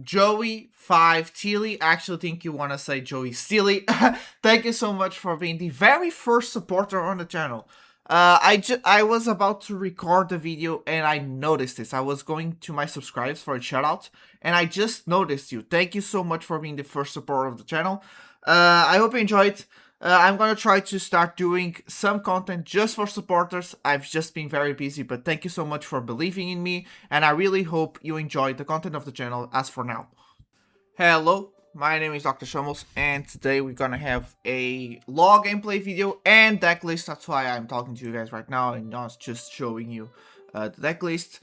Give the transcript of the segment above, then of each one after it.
Joey 5 Teely. I actually think you want to say Joey Steely. Thank you so much for being the very first supporter on the channel. I was about to record the video and I noticed this. I was going to my subscribes for a shout out and I just noticed you. Thank you so much for being the first supporter of the channel. I hope you enjoyed. I'm gonna try to start doing some content just for supporters. I've just been very busy, but thank you so much for believing in me, and I really hope you enjoyed the content of the channel as for now. Hello, my name is Dr. Shambles, and today we're gonna have a law gameplay video and deck list. That's why I'm talking to you guys right now and not just showing you the deck list.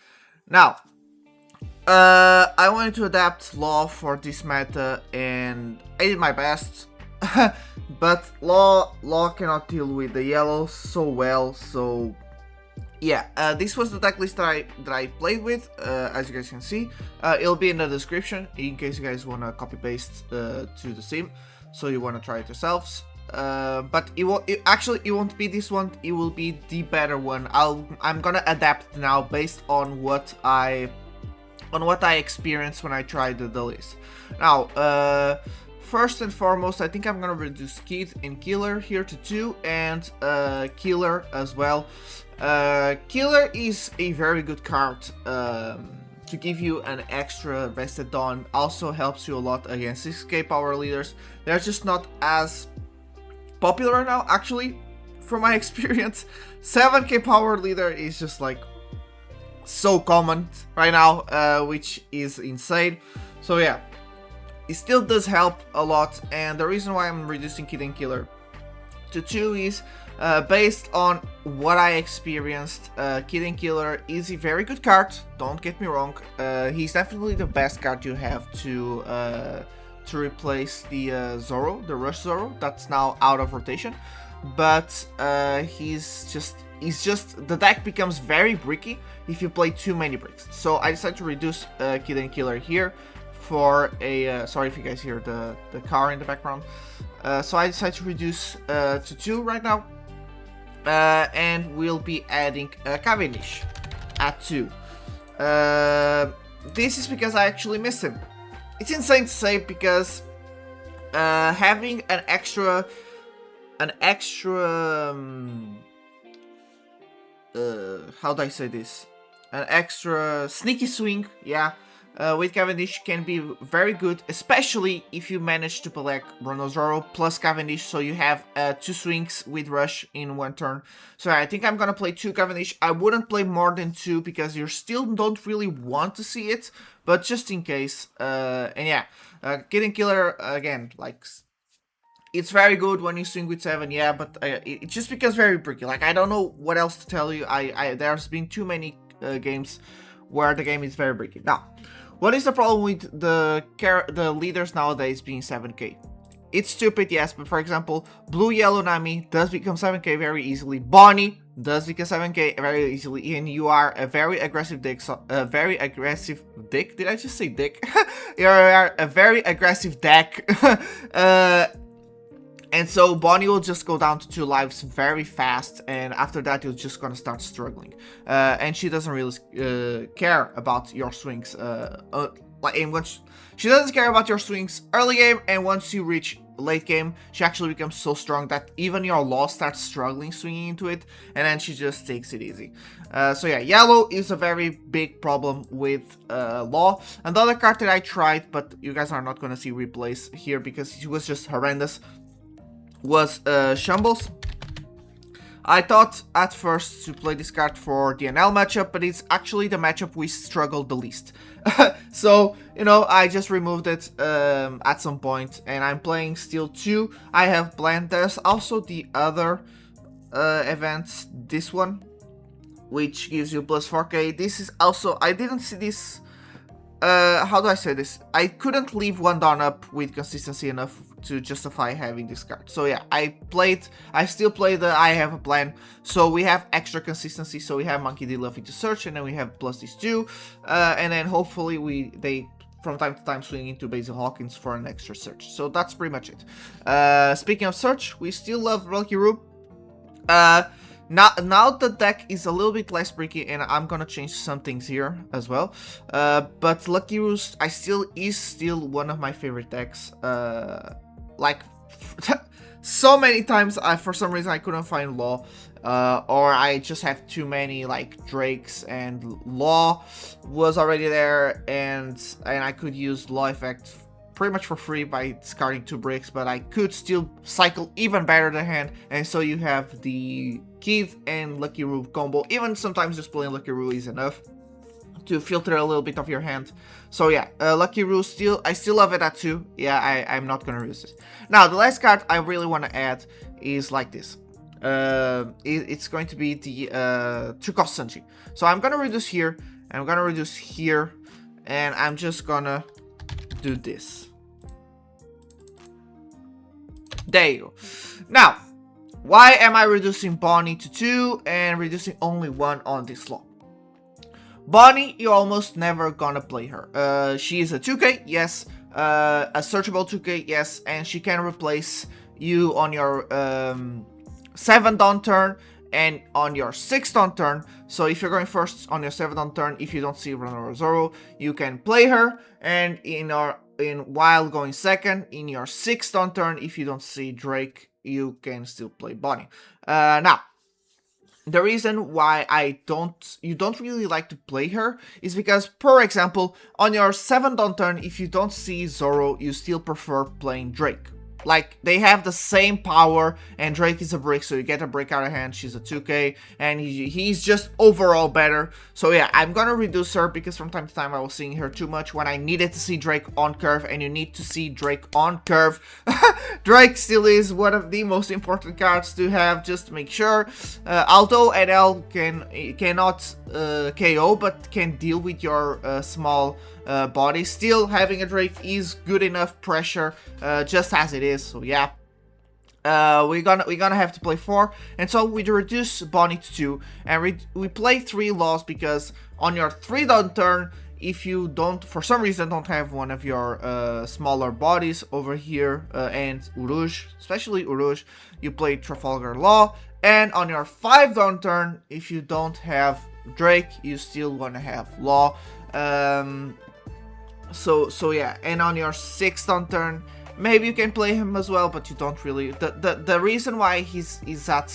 Now, I wanted to adapt law for this meta, and I did my best. But law cannot deal with the yellow so well, so yeah, this was the deck list that I played with. As you guys can see, it'll be in the description in case you guys want to copy paste to the sim, so you want to try it yourselves. But it won't be this one. It will be the better one. I'm gonna adapt now based on what I experienced when I tried the list. Now, first and foremost, I think I'm gonna reduce Kid and Killer here to 2, and Killer as well. Killer is a very good card to give you an extra vested Dawn. Also helps you a lot against 6k power leaders. They're just not as popular right now, actually, from my experience. 7k power leader is just like so common right now, which is insane. So yeah. It still does help a lot, and the reason why I'm reducing Kid and Killer to 2 is based on what I experienced. Kid and Killer is a very good card, don't get me wrong. He's definitely the best card you have to replace the Zoro, the Rush Zoro, that's now out of rotation. But he's just the deck becomes very bricky if you play too many bricks. So I decided to reduce Kid and Killer here for a sorry if you guys hear the car in the background. So I decided to reduce to 2 right now, and we'll be adding Cavendish at 2. This is because I actually miss him. It's insane to say, because having an extra how do I say this? An extra sneaky swing, yeah. With Cavendish can be very good, especially if you manage to collect Bronozoro plus Cavendish, so you have 2 swings with Rush in 1 turn. So I think I'm gonna play 2 Cavendish. I wouldn't play more than 2 because you still don't really want to see it, but just in case. And yeah, Kid and Killer, again, like, it's very good when you swing with 7, yeah, but it just becomes very bricky. Like, I don't know what else to tell you. There's been too many games where the game is very bricky. Now, what is the problem with the leaders nowadays being 7k? It's stupid, yes, but for example, Blue Yellow Nami does become 7k very easily. Bonnie does become 7k very easily, and you are a very aggressive dick. So, a very aggressive dick? Did I just say dick? You are a very aggressive deck. And so Bonnie will just go down to 2 lives very fast, and after that you're just gonna start struggling. And she doesn't really care about your swings. And once she doesn't care about your swings early game, and once you reach late game, she actually becomes so strong that even your law starts struggling swinging into it, and then she just takes it easy. So yeah, yellow is a very big problem with law. Another card that I tried, but you guys are not gonna see replays here because it was just horrendous, was Shambles. I thought at first to play this card for the Enel matchup, but it's actually the matchup we struggled the least. So, you know, I just removed it at some point, and I'm playing still 2. I have Blend. There's also the other events, this one, which gives you plus 4k. This is also, I didn't see this, how do I say this? I couldn't leave 1 down up with consistency enough to justify having this card. So yeah, I still play the I have a plan. So we have extra consistency. So we have Monkey D. Luffy to search, and then we have plus these 2. And then hopefully they from time to time swing into Basil Hawkins for an extra search. So that's pretty much it. Speaking of search, we still love Rocky Roo. Now the deck is a little bit less bricky, and I'm gonna change some things here as well. But Lucky Roost is still one of my favorite decks. Like so many times, for some reason I couldn't find Law, or I just have too many like Drakes, and Law was already there, and I could use Law effect pretty much for free by discarding 2 bricks, but I could still cycle even better the hand, and so you have the Keith and Lucky Roo combo. Even sometimes just playing Lucky Roo is enough to filter a little bit of your hand. So yeah, Lucky Roo I still love it at 2. Yeah, I'm not gonna use it. Now the last card I really want to add is like this. It's going to be the 2-cost Sanji. So I'm gonna reduce here, and I'm gonna reduce here, and I'm just gonna do this. There you go. Now, why am I reducing Bonnie to 2 and reducing only 1 on this slot? Bonnie, you're almost never gonna play her. She is a 2k, yes. A searchable 2k, yes. And she can replace you on your 7th on turn and on your 6th on turn. So if you're going first on your 7th on turn, if you don't see Runner or Zoro, you can play her. And while going second, in your 6th on turn, if you don't see Drake, you can still play Bonnie. Now, the reason why you don't really like to play her is because, for example, on your 7th on turn, if you don't see Zoro, you still prefer playing Drake. Like, they have the same power, and Drake is a brick, so you get a brick out of hand. She's a 2k, and he's just overall better. So yeah, I'm gonna reduce her, because from time to time I was seeing her too much when I needed to see Drake on curve, and you need to see Drake on curve. Drake still is one of the most important cards to have, just to make sure. Although Enel cannot KO, but can deal with your small body, still having a Drake is good enough pressure, just as it is. So yeah, we're gonna have to play 4, and so we reduce Bonnie to 2, and we play 3 Laws, because on your 3rd on turn, if you don't, for some reason, don't have one of your smaller bodies over here, and Uruj, especially Uruj, you play Trafalgar Law, and on your 5th on turn, if you don't have Drake, you still wanna have Law. So yeah, and on your 6th on turn, maybe you can play him as well, but you don't really. The reason why he's at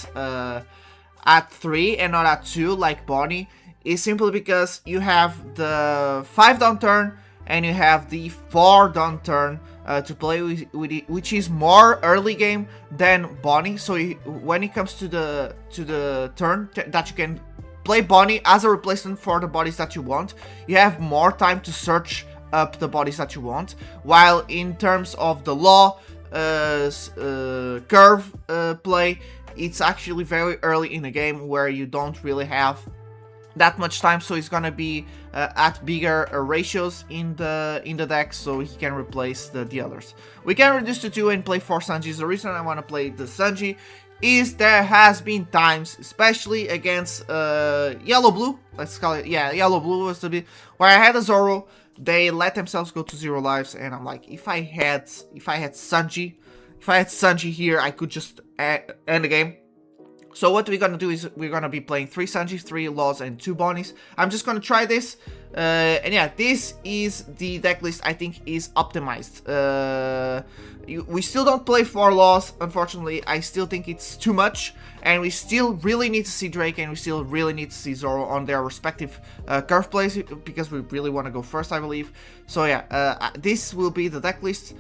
3 and not at 2 like Bonnie is simply because you have the 5th on turn and you have the 4th on turn to play with it, which is more early game than Bonnie. So when it comes to the turn that you can play Bonnie as a replacement for the bodies that you want, you have more time to search up the bodies that you want, while in terms of the Law curve play, it's actually very early in the game where you don't really have that much time, so it's gonna be at bigger ratios in the deck, so he can replace the others. We can reduce to 2 and play 4 Sanjis. The reason I want to play the Sanji is there has been times, especially against yellow-blue, let's call it, yeah, yellow-blue was the bit, where I had a Zoro. They let themselves go to 0 lives, and I'm like, if I had Sanji here, I could just end the game. So what we're gonna do is we're gonna be playing 3 Sanjis, 3 Laws, and 2 Bonnies. I'm just gonna try this, and yeah, this is the deck list I think is optimized. We still don't play 4 Laws, unfortunately. I still think it's too much, and we still really need to see Drake, and we still really need to see Zoro on their respective curve plays, because we really want to go first, I believe. So yeah, this will be the deck list.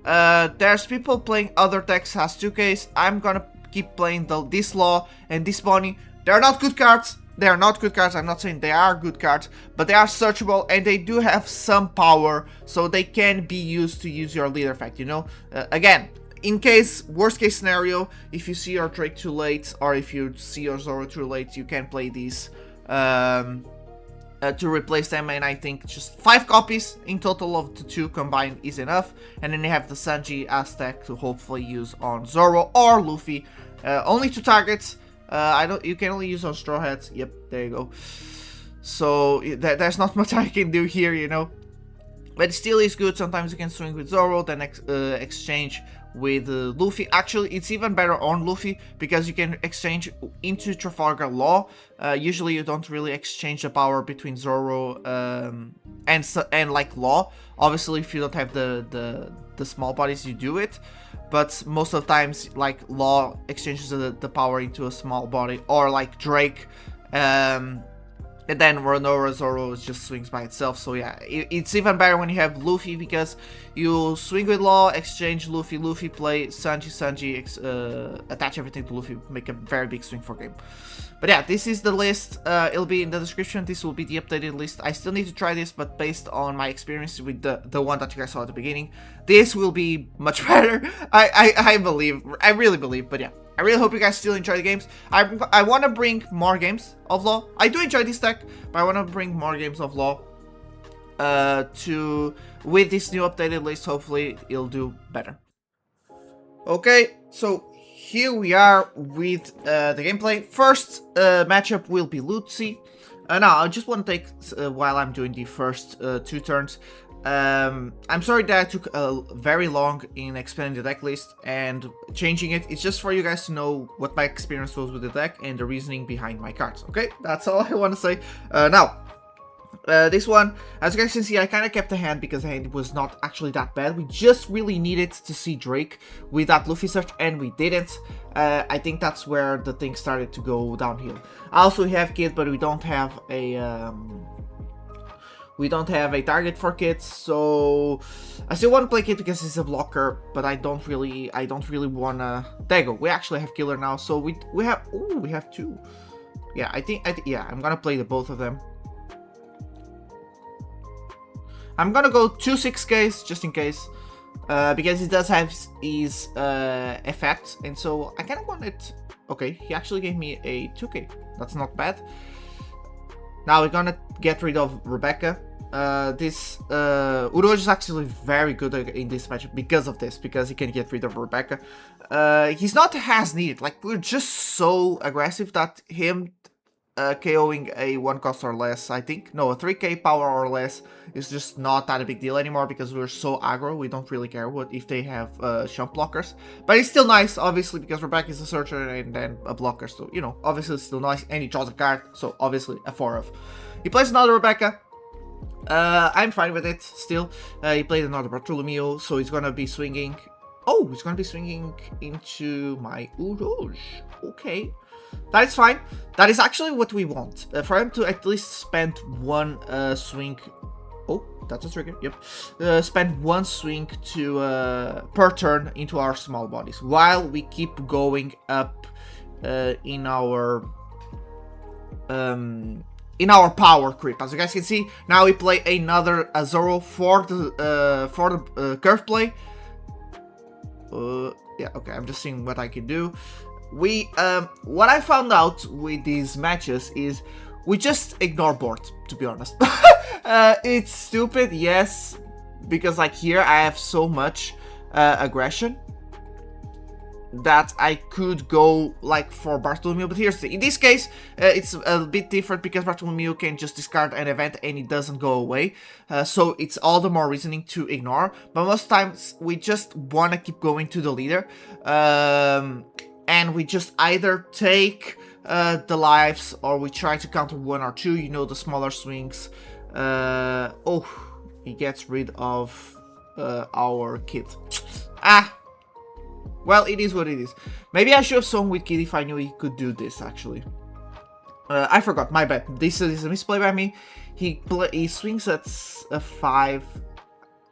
There's people playing other decks as 2Ks. I'm gonna keep playing this Law and this Bonnie. They're not good cards. They are not good cards. I'm not saying they are good cards, but they are searchable, and they do have some power, so they can be used to use your leader effect, you know? Again, in case, worst case scenario, if you see your Drake too late, or if you see your Zoro too late, you can play these to replace them, and I think just 5 copies in total of the 2 combined is enough, and then you have the Sanji Aztec to hopefully use on Zoro or Luffy. Only 2 targets. You can only use on Straw Hats. Yep, there you go. So there's not much I can do here, you know. But still is good. Sometimes you can swing with Zoro, then exchange with Luffy. Actually, it's even better on Luffy because you can exchange into Trafalgar Law. Usually you don't really exchange the power between Zoro and like Law. Obviously, if you don't have the small bodies, you do it. But most of the times, like Law exchanges the power into a small body, or like Drake. And then Renoa Zoro just swings by itself. So yeah, it's even better when you have Luffy because you swing with Law, exchange Luffy, play Sanji, attach everything to Luffy, make a very big swing for game. But yeah, this is the list. It'll be in the description. This will be the updated list. I still need to try this, but based on my experience with the one that you guys saw at the beginning, this will be much better. I believe. I really believe. But yeah, I really hope you guys still enjoy the games. I want to bring more games of Law. I do enjoy this deck, but I want to bring more games of Law with this new updated list. Hopefully, it'll do better. Okay, so here we are with the gameplay. First matchup will be Lucy. Now, I just want to take, while I'm doing the first 2 turns, I'm sorry that I took very long in explaining the deck list and changing it. It's just for you guys to know what my experience was with the deck and the reasoning behind my cards, okay? That's all I want to say. Now, this one, as you guys can see, I kind of kept the hand because the hand was not actually that bad. We just really needed to see Drake with that Luffy search, and we didn't. I think that's where the thing started to go downhill. Also, we have Kid, but we don't have a target for Kid, so I still want to play Kid because he's a blocker, but I don't really wanna. There you go. We actually have Killer now, so we have 2. Yeah, I think yeah, I'm gonna play the both of them. I'm gonna go 2 6Ks just in case, because it does have his effect, and so I kind of want it. Okay, he actually gave me a 2K. That's not bad. Now we're gonna get rid of Rebecca. This Uroji is actually very good in this matchup because of this, because he can get rid of Rebecca. He's not as needed. Like, we're just so aggressive that him KOing a 1 cost or less, I think. No, a 3k power or less is just not that a big deal anymore because we're so aggro. We don't really care what if they have shump blockers. But it's still nice, obviously, because Rebecca is a searcher and then a blocker. So, you know, obviously it's still nice. And he draws a card, so obviously a 4-of. He plays another Rebecca. I'm fine with it still. He played another Bartolomeo, so he's gonna be swinging. Oh, he's gonna be swinging into my Uroji. Okay. That is fine. That is actually what we want. For him to at least spend 1 swing. Oh, that's a trigger. Yep. Spend 1 swing to per turn into our small bodies while we keep going up in our power creep. As you guys can see, now we play another Zoro for the curve play. Yeah. Okay. I'm just seeing what I can do. What I found out with these matches is we just ignore board, to be honest. It's stupid, yes, because like here I have so much aggression that I could go like for Bartolomeo, but here's the thing. In this case, it's a bit different because Bartolomeo can just discard an event and it doesn't go away. So it's all the more reasoning to ignore, but most times we just want to keep going to the leader. And we just either take the lives or we try to counter 1 or 2, you know, the smaller swings. Oh, he gets rid of our Kid. Well, it is what it is. Maybe I should have swung with Kid if I knew he could do this, actually. I forgot, my bad. This is a misplay by me. He swings at a 5.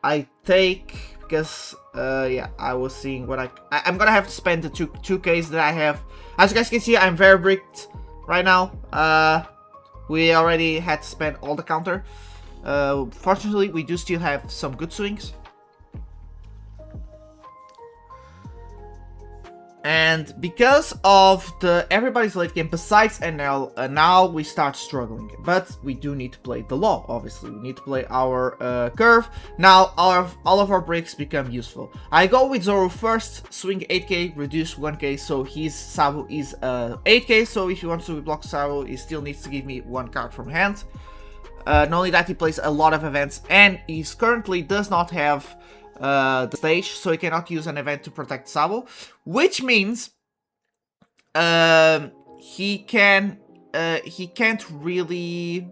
I take... because yeah, I was seeing what I'm gonna have to spend the 2Ks that I have. As you guys can see, I'm very bricked right now. We already had to spend all the counter. Fortunately, we do still have some good swings. And because of everybody's late game besides Enel, now we start struggling. But we do need to play the law, obviously. We need to play our curve. Now all of our breaks become useful. I go with Zoro first, swing 8k, reduce 1k, so his Sabo is 8k. So if he wants to block Sabo, he still needs to give me 1 card from hand. Not only that, he plays a lot of events, and he currently does not have the stage, so he cannot use an event to protect Sabo, which means he can't really,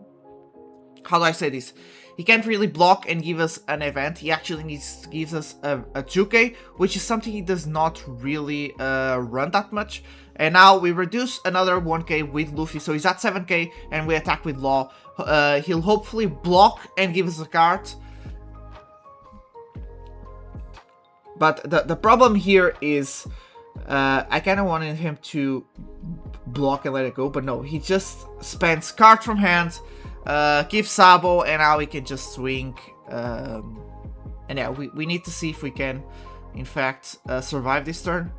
how do I say this? He can't really block and give us an event. He actually gives us a 2k, which is something he does not really run that much. And now we reduce another 1k with Luffy, so he's at 7k, and we attack with Law. He'll hopefully block and give us a card. But the problem here is I kind of wanted him to block and let it go, but no, he just spends card from hand, gives Sabo, and now we can just swing. And yeah, we need to see if we can, in fact, survive this turn.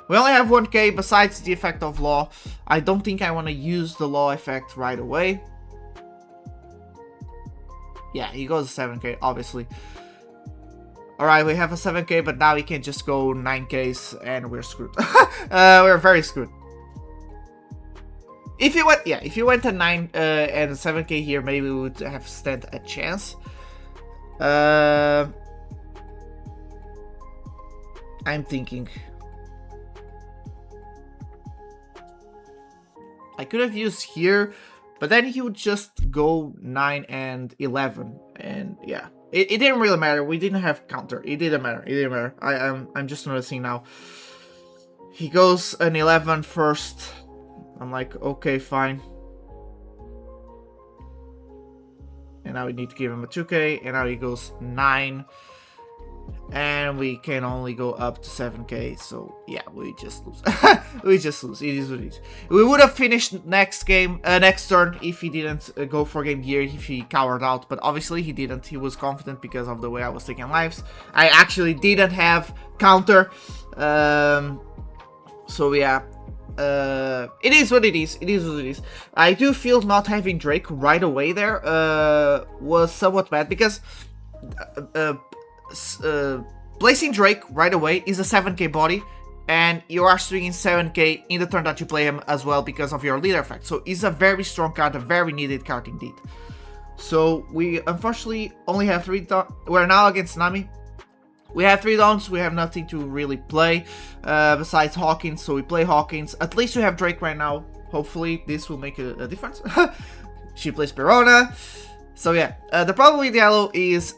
We only have 1k besides the effect of Law. I don't think I want to use the Law effect right away. Yeah, he goes 7k, obviously. Alright, we have a 7k, but now we can just go 9ks, and we're screwed. We're very screwed. If you went, yeah, if you went a 9 and a 7k here, maybe we would have stand a chance. I'm thinking. I could have used here, but then he would just go 9 and 11, and yeah. It didn't really matter. We didn't have counter. It didn't matter. It didn't matter. I'm just noticing now. He goes an 11 first. I'm like, okay, fine. And now we need to give him a 2k. And now he goes 9. And we can only go up to 7k. So yeah, we just lose. We just lose. It is what it is. We would have finished next game, next turn, if he didn't go for game gear, if he cowered out. But obviously he didn't. He was confident because of the way I was taking lives. I actually didn't have counter. So yeah. It is what it is. It is what it is. I do feel not having Drake right away there was somewhat bad because placing Drake right away is a 7k body, and you are swinging 7k in the turn that you play him as well because of your leader effect. So it's a very strong card, a very needed card indeed. So we unfortunately only have 3 downs. We're now against Nami. We have 3 downs, we have nothing to really play besides Hawkins, so we play Hawkins. At least we have Drake right now. Hopefully this will make a difference. She plays Perona. So yeah, the problem with yellow is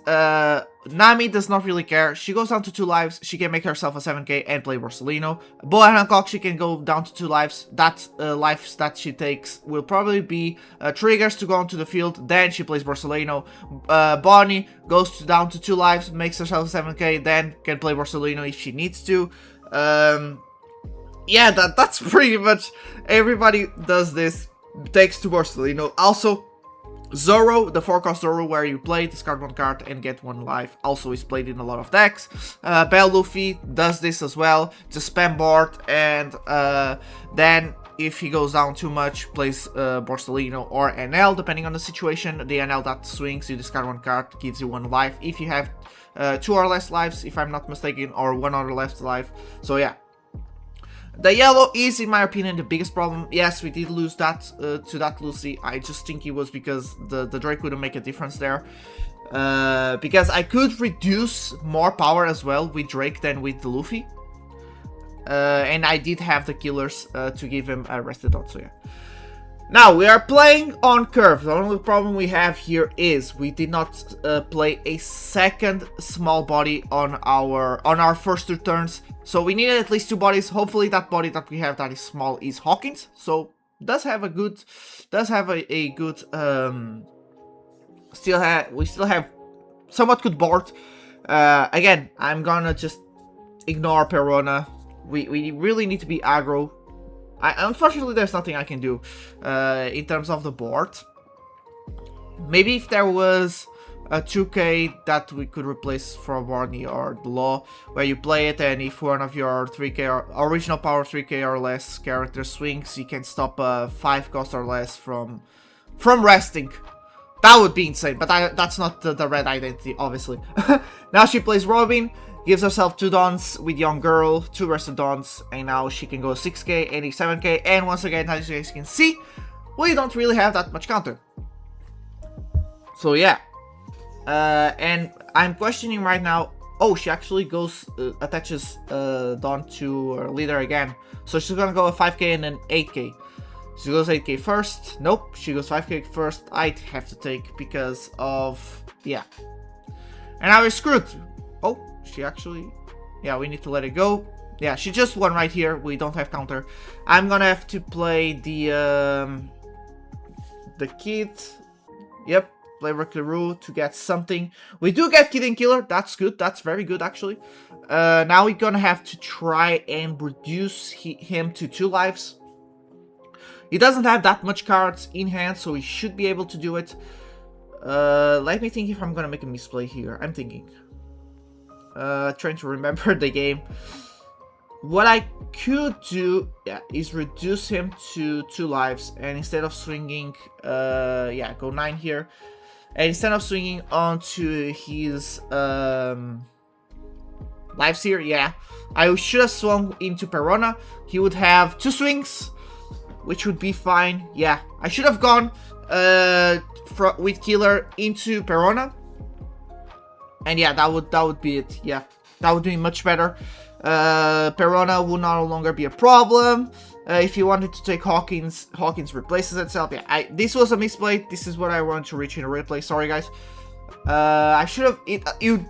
Nami does not really care. She goes down to 2 lives, she can make herself a 7k and play Borsellino. Boa Hancock, she can go down to 2 lives. That lives that she takes will probably be triggers to go onto the field. Then she plays Borsellino. Bonnie goes down to 2 lives, makes herself a 7k, then can play Borsellino if she needs to. Yeah, that's pretty much everybody does this. Takes to Borsellino. Also, Zoro, the 4-cost Zoro where you play, discard 1 card and get 1 life, also is played in a lot of decks. Bell Luffy does this as well, just spam board, and then if he goes down too much, plays Borsellino or Enel, depending on the situation. The Enel that swings, you discard 1 card, gives you 1 life, if you have 2 or less lives, if I'm not mistaken, or 1 or less life. So yeah. The yellow is, in my opinion, the biggest problem. Yes, we did lose that to that Lucy. I just think it was because the Drake wouldn't make a difference there. Because I could reduce more power as well with Drake than with the Luffy. And I did have the killers to give him a rested dot, so yeah. Now, we are playing on curve. The only problem we have here is we did not play a second small body on our first 2 turns. So we needed at least 2 bodies. Hopefully that body that we have that is small is Hawkins. So does have a good, we still have somewhat good board. Again, I'm gonna just ignore Perona. We really need to be aggro. Unfortunately, there's nothing I can do in terms of the board. Maybe if there was a 2k that we could replace for Barney or the Law, where you play it, and if one of your 3k or original power 3k or less character swings, you can stop a 5 cost or less from resting. That would be insane, but that's not the red identity, obviously. Now she plays Robin. Gives herself 2 dons with Young Girl, 2 rested dons, and now she can go 6k, 87k, and once again, as you guys can see, we don't really have that much counter. So yeah. And I'm questioning right now. Oh, she actually goes, attaches Dawn to her leader again. So she's gonna go a 5k and then 8k. She goes 8k first. Nope, she goes 5k first. I'd have to take because of... yeah. And now we're screwed. Oh, she actually... yeah, we need to let it go. Yeah, she just won right here. We don't have counter. I'm gonna have to play the kid. Yep, play Reclaro to get something. We do get Kid and Killer. That's good. That's very good, actually. Now we're gonna have to try and reduce him to 2 lives. He doesn't have that much cards in hand, so he should be able to do it. Let me think if I'm gonna make a misplay here. I'm thinking. Trying to remember the game. What I could do, yeah, is reduce him to 2 lives, and instead of swinging, yeah, go 9 here, and instead of swinging onto his lives here, yeah, I should have swung into Perona. He would have 2 swings, which would be fine. Yeah, I should have gone with Killer into Perona, and yeah, that would be it. Yeah, that would be much better. Perona will no longer be a problem. If you wanted to take Hawkins, Hawkins replaces itself. Yeah, this was a misplay. This is what I wanted to reach in a replay. Sorry, guys. I should have. You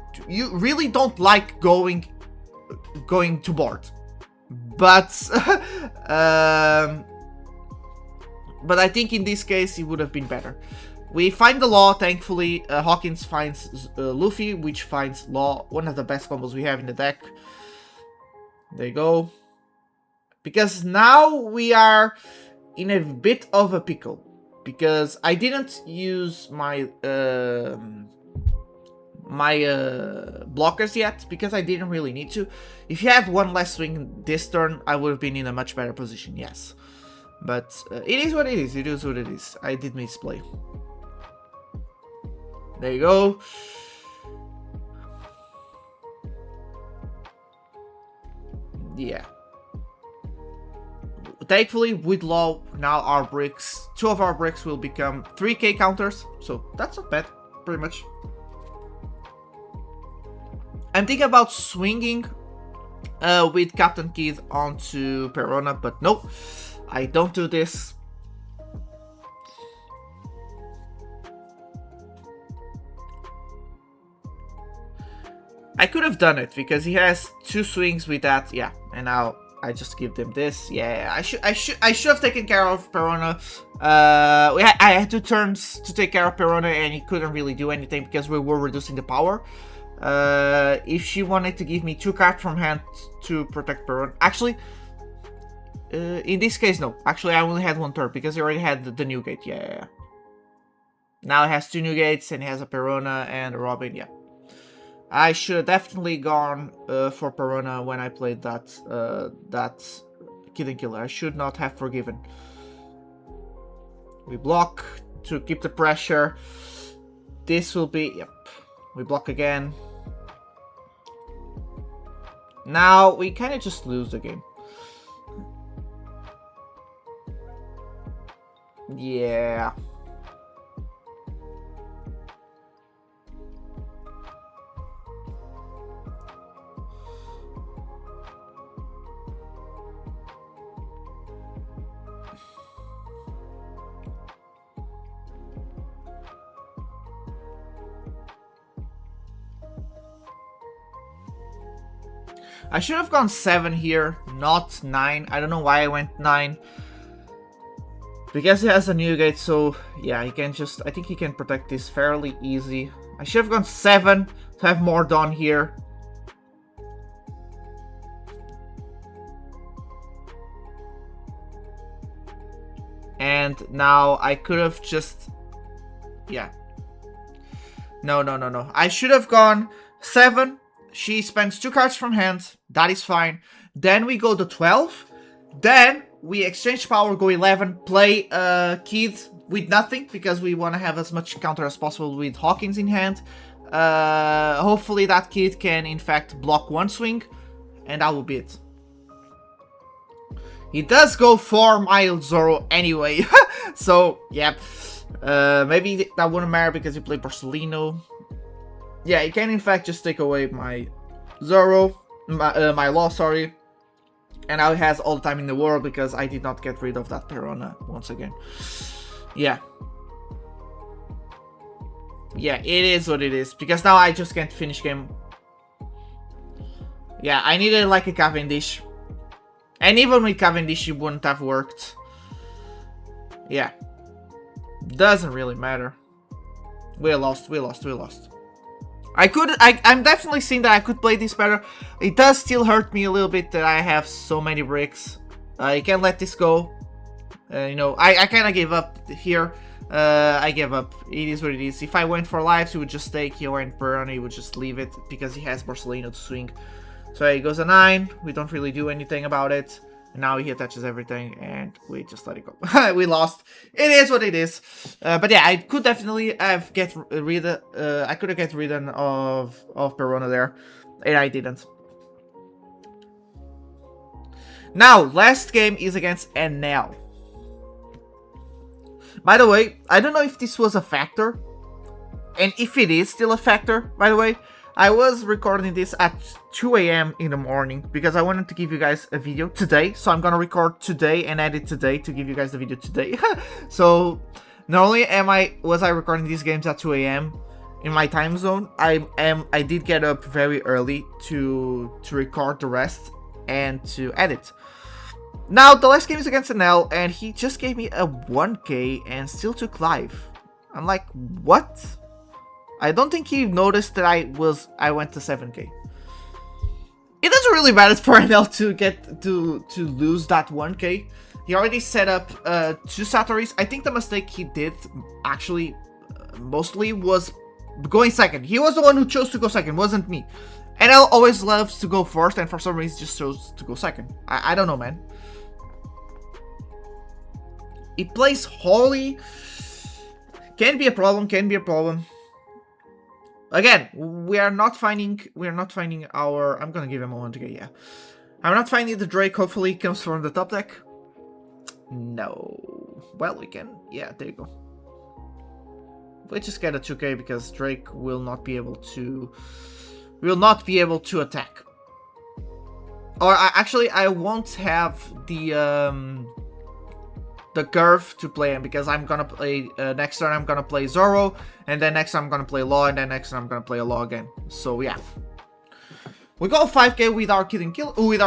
really don't like going to board, but but I think in this case it would have been better. We find the Law, thankfully. Hawkins finds Luffy, which finds Law, one of the best combos we have in the deck. There you go. Because now we are in a bit of a pickle. Because I didn't use my blockers yet. Because I didn't really need to. If you had one less swing this turn, I would have been in a much better position, yes. But it is what it is. It is what it is. I did misplay. There you go. Yeah. Thankfully, with Law, now our bricks, 2 of our bricks will become 3k counters. So that's not bad, pretty much. I'm thinking about swinging with Captain Kid onto Perona, but nope, I don't do this. I could have done it because he has 2 swings with that, yeah, and now I just give them this. Yeah, I should have taken care of Perona. I had 2 turns to take care of Perona, and he couldn't really do anything because we were reducing the power. If she wanted to give me 2 cards from hand to protect Perona, actually, in this case, no. Actually, I only had 1 turn because he already had the new gate. Yeah. Now it has 2 new gates, and he has a Perona and a Robin. Yeah. I should have definitely gone for Perona when I played that Kid and Killer. I should not have forgiven. We block to keep the pressure. This will be... yep. We block again. Now we kind of just lose the game. Yeah. I should have gone 7 here, not 9. I don't know why I went 9. Because he has a new gate, so yeah, he can just... I think he can protect this fairly easy. I should have gone 7 to have more Dawn here. And now I could have just... yeah. No. I should have gone 7. She spends 2 cards from hand. That is fine. Then we go to 12. Then we exchange power, go 11. Play Kid with nothing because we want to have as much counter as possible with Hawkins in hand. Hopefully that Kid can in fact block 1 swing. And that will be it. He does go for Mild Zoro anyway. So, yeah. Maybe that wouldn't matter because he played Barcelino. Yeah, he can in fact just take away my Zoro, my Law, sorry. And now he has all the time in the world because I did not get rid of that Piranha once again. Yeah. Yeah, it is what it is. Because now I just can't finish game. Yeah, I needed like a Cavendish. And even with Cavendish, it wouldn't have worked. Yeah. Doesn't really matter. We lost. I'm definitely seeing that I could play this better. It does still hurt me a little bit that I have so many bricks. I can't let this go. You know, I kind of gave up here. I gave up. It is what it is. If I went for lives, he would just take. He went burn. He would just leave it because he has Barcelona to swing. So he goes a 9. We don't really do anything about it. And now he attaches everything, and we just let it go. We lost. It is what it is. But yeah, I could definitely have I could have get rid of Perona there, and I didn't. Now, last game is against Enel. By the way, I don't know if this was a factor, and if it is still a factor, by the way. I was recording this at 2 AM in the morning because I wanted to give you guys a video today. So I'm gonna record today and edit today to give you guys the video today. So not only was I recording these games at 2 AM in my time zone, I did get up very early to record the rest and to edit. Now the last game is against Enel, and he just gave me a 1k and still took live. I'm like, what? I don't think he noticed that I went to 7k. It doesn't really matter for Enel to lose that 1k. He already set up 2 Satoris. I think the mistake he did actually mostly was going second. He was the one who chose to go second, wasn't me. Enel always loves to go first, and for some reason just chose to go second. I don't know, man. He plays Holly. Can be a problem. Again, we are not finding our... I'm gonna give him a 1k, yeah. I'm not finding the Drake. Hopefully he comes from the top deck. No. Well, we can. Yeah, there you go. We just get a 2k because Drake will not be able to... attack. Or actually, I won't have the curve to play him because I'm gonna play next turn I'm gonna play Zoro, and then next time I'm gonna play Law, and then next time I'm gonna play a Law again. So yeah, we go 5k with our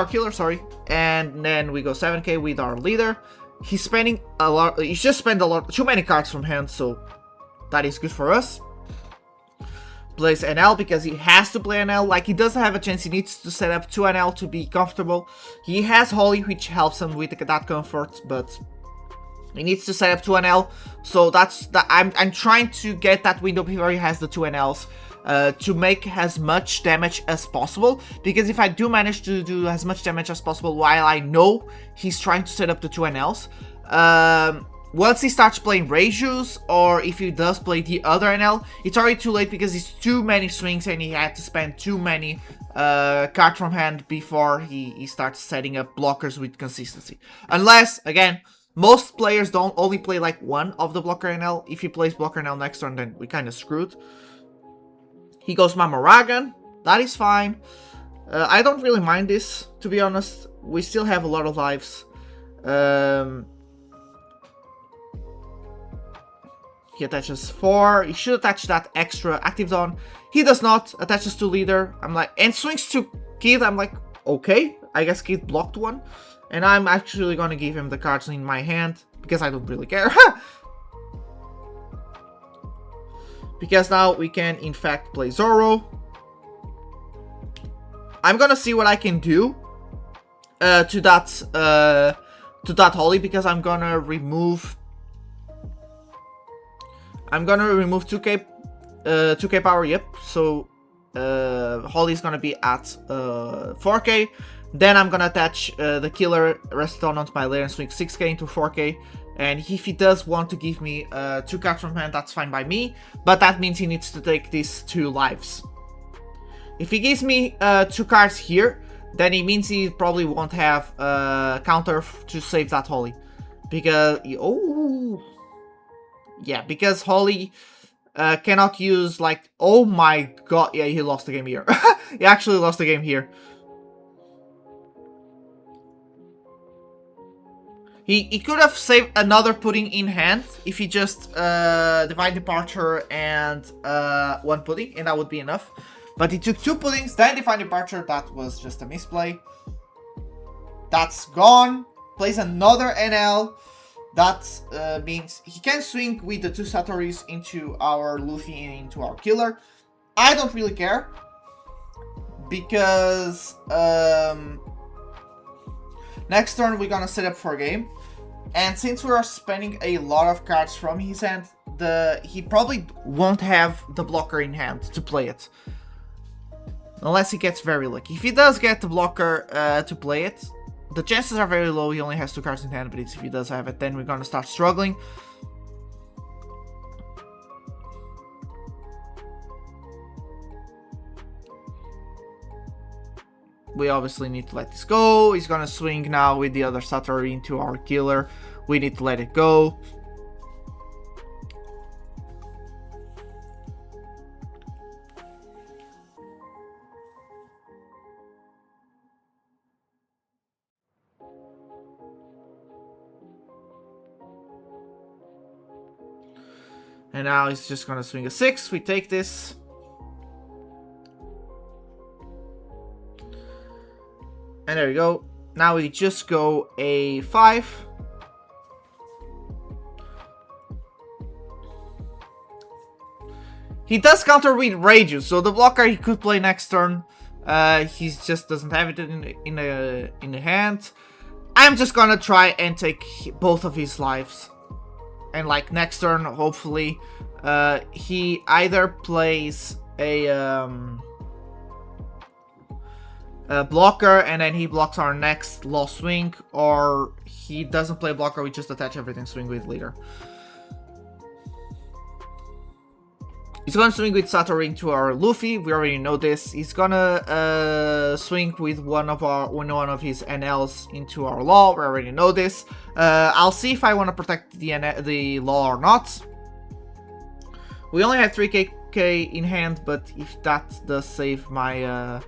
killer, sorry, and then we go 7k with our leader. He's spending a lot. He's just spent too many cards from hand, so that is good for us. Plays NL because he has to play NL. Like, he doesn't have a chance. He needs to set up 2 NL to be comfortable. He has Holly, which helps him with that comfort, but he needs to set up 2 NL, so I'm trying to get that window where he has the 2 NLs to make as much damage as possible, because if I do manage to do as much damage as possible while I know he's trying to set up the 2 NLs, once he starts playing Reijus, or if he does play the other NL, it's already too late because it's too many swings and he had to spend too many cards from hand before he starts setting up blockers with consistency. Unless, again, most players don't only play like one of the blocker NL. If he plays blocker NL next turn, then we kind of screwed. He goes Mamoragan. That is fine. I don't really mind this, to be honest. We still have a lot of lives. He attaches 4. He should attach that extra active zone. He does not. Attaches to leader. I'm like, and swings to Kid. I'm like, okay. I guess Kid blocked one. And I'm actually going to give him the cards in my hand, because I don't really care. Because now we can, in fact, play Zoro. I'm going to see what I can do to that Holly, because I'm going to remove 2k power, yep. So Holly's going to be at 4k. Then I'm gonna attach the killer Reston onto my layer and swing 6k into 4k. And if he does want to give me 2 cards from hand, that's fine by me. But that means he needs to take these 2 lives. If he gives me 2 cards here, then it means he probably won't have counter to save that Holly. Because, oh, Yeah, because Holly cannot use, like, oh my god, yeah, he lost the game here. He actually lost the game here. He could have saved another pudding in hand if he just Divine Departure and one pudding, and that would be enough. But he took 2 puddings, then Divine Departure. That was just a misplay. That's gone. Plays another NL. That means he can swing with the 2 Satoris into our Luffy and into our killer. I don't really care. Because next turn we're gonna set up for a game. And since we are spending a lot of cards from his hand, he probably won't have the blocker in hand to play it. Unless he gets very lucky. If he does get the blocker to play it, the chances are very low. He only has 2 cards in hand, but if he does have it, then we're gonna start struggling. We obviously need to let this go. He's gonna swing now with the other Satori into our killer. We need to let it go. And now he's just gonna swing a 6. We take this. And there we go. Now we just go a 5. He does counter with Rage, so the blocker he could play next turn. He just doesn't have it in the hand. I'm just gonna try and take both of his lives. And like next turn, hopefully, he either plays a blocker and then he blocks our next lost swing, or he doesn't play blocker, we just attach everything, swing with leader. He's gonna swing with Satori into our Luffy. We already know this. He's gonna swing with one of his NLs into our Law. We already know this. I'll see if I want to protect the Law or not. We only have 3k in hand, but if that does save my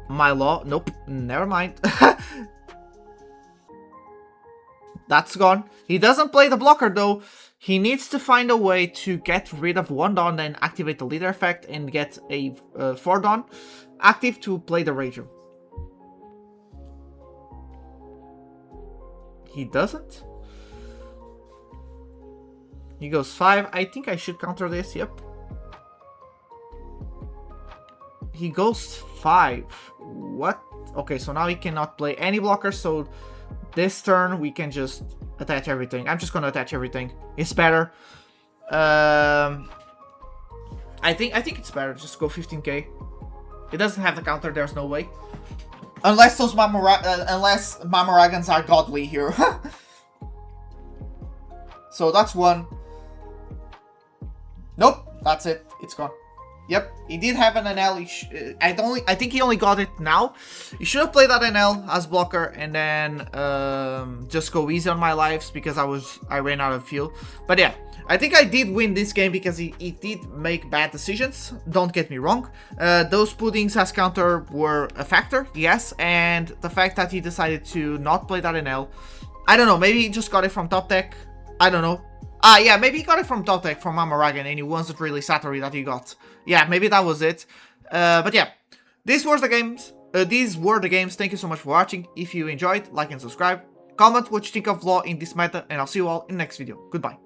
my Law, nope, never mind. That's gone. He doesn't play the blocker though. He needs to find a way to get rid of 1 Dawn, then activate the leader effect and get a 4 Dawn active to play the Rager. He doesn't. He goes 5. I think I should counter this, yep. He goes 5. What? Okay, so now he cannot play any blockers, so this turn we can just attach everything. I'm just gonna attach everything. It's better. I think it's better. Just go 15k. It doesn't have the counter. There's no way. Unless those unless Mamoragans are godly here. So that's 1. Nope. That's it. It's gone. Yep, he did have an NL. I think he only got it now. He should have played that NL as blocker and then just go easy on my lives because I ran out of fuel. But yeah, I think I did win this game because he did make bad decisions. Don't get me wrong. Those puddings as counter were a factor, yes, and the fact that he decided to not play that NL. I don't know. Maybe he just got it from top deck. I don't know. Yeah, maybe he got it from top deck from Mamaragan and it wasn't really Satori that he got. Yeah, maybe that was it. But yeah, these were the games. Thank you so much for watching. If you enjoyed, like and subscribe. Comment what you think of Law in this meta, and I'll see you all in the next video. Goodbye.